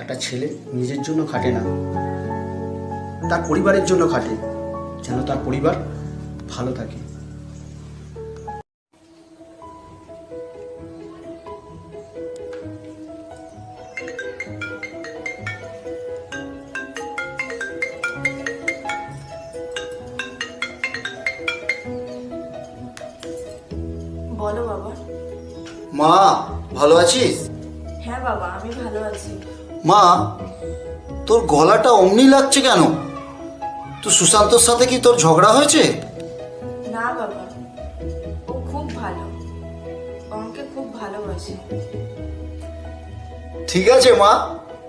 একটা ছেলে নিজের জন্য খাটে না, তার পরিবারের জন্য খাটে, যেন তার পরিবার ভালো থাকে। বলো বাবা। মা, ভালো আছিস? হ্যাঁ বাবা, আমি ভালো আছি। মা, তোর গলাটা অমনি লাগছে কেন? তো সুশান্তর সাথে কি তোর ঝগড়া হয়েছে? না বাবা, ও খুব ভালো, ও আমাকে খুব ভালোবাসে। ঠিক আছে মা,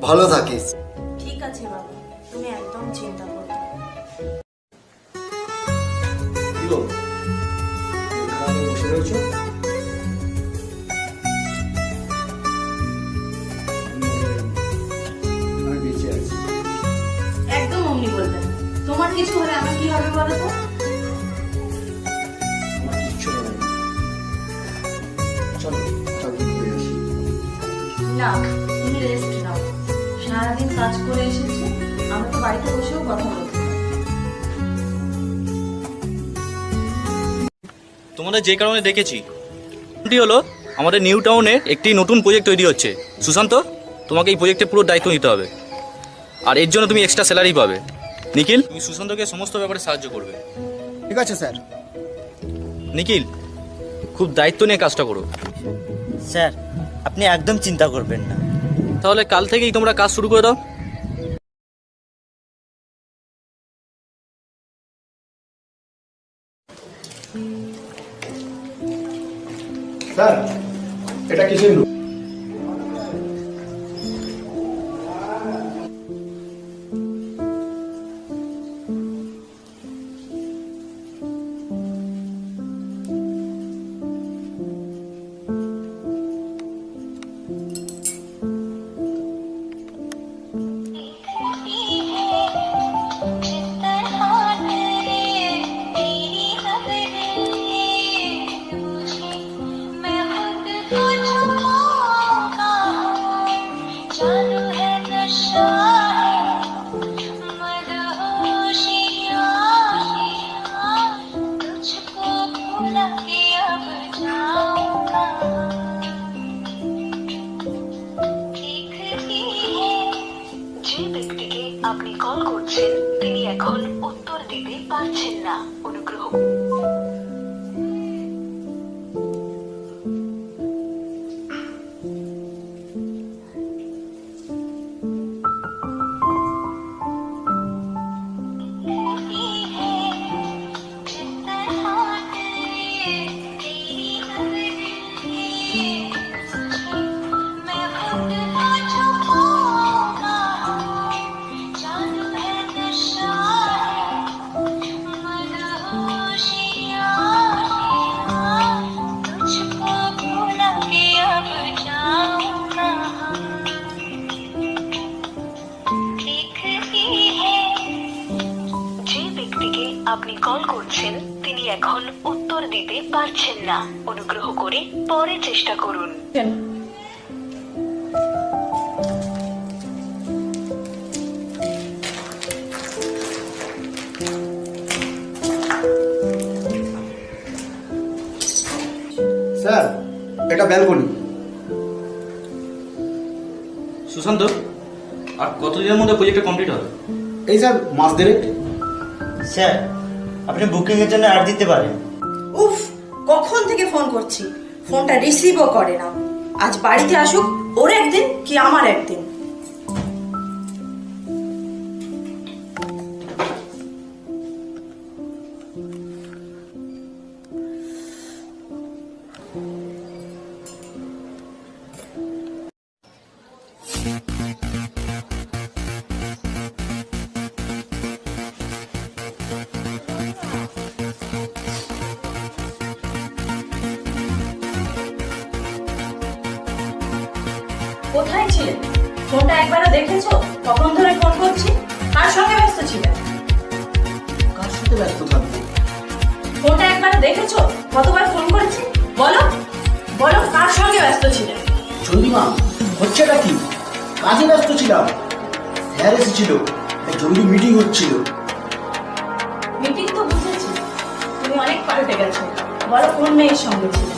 ভালো থাকিস। ঠিক আছে বাবা, তুমি একদম চিন্তা করো না। কি গো, এখানে বসে রয়েছো? আমি বেঁচে আছি। একদম অমনি বলবে না। তোমার কিছু হলে আমার কি হবে বলো তো? আমার কিচ্ছু হবে না। চলো কোথাও ঘুরে আসি। না, তুমি রেস্ট নাও। সারাদিন কাজ করে এসেছি, আমরা তো বাড়িতে বসেও কথা বলতে পারি। তোমাদের যে কারণে দেখেছি এটি হলো আমাদের নিউ টাউনে একটি নতুন প্রজেক্ট তৈরি হচ্ছে। সুশান্ত, তোমাকে এই প্রজেক্টের পুরো দায়িত্ব নিতে হবে, আর এর জন্য তুমি এক্সট্রা স্যালারি পাবে। নিখিল, তুমি সুশান্তকে সমস্ত ব্যাপারে সাহায্য করবে। ঠিক আছে স্যার। নিখিল, খুব দায়িত্ব নিয়ে কাজটা করো। স্যার, আপনি একদম চিন্তা করবেন না। তাহলে কাল থেকেই তোমরা কাজ শুরু করে দাও। স্যার, এটা কিসের লোক? যে ব্যক্তিকে আপনি কল করছেন তিনি এখন উত্তর দিতে পারছেন না। অনুগ্রহ আপনি কল করছেন তিনি এখন উত্তর দিতে পারছেন না। অনুগ্রহ করে পরে চেষ্টা করুন। স্যার, এটা ব্যালকনি। সুশান্ত, আর কতদিনের মধ্যে প্রজেক্টটা কমপ্লিট হবে? এই স্যার, মাস দেড়েক। স্যার, আপনি বুকিংয়ের জন্য অ্যাড দিতে পারেন। উফ, কখন থেকে ফোন করছি, ফোনটা রিসিভও করে না। আজ বাড়িতে আসুক, ওর একদিন কি আমার একদিন। কোথায় ছিলেন? ফোনটা একবারও দেখেছো? কখন ধরে ফোন করছি? কার সঙ্গে ব্যস্ত ছিলেন? কার সাথে ব্যস্ত থাকবো? ফোনটা একবারও দেখেছো? কতবার ফোন করেছি? বলো বলো, কার সঙ্গে ব্যস্ত ছিলেন? চন্দিমা, হচ্ছেটা কি? কাজে ব্যস্ত ছিলাম। স্যার এসেছিল, একটা জরুরি মিটিং হচ্ছিল। মিটিং তো বুঝেছি, তুমি অনেক পাল্টে গেছো। বলো কোন মেয়ের সঙ্গে ছিল?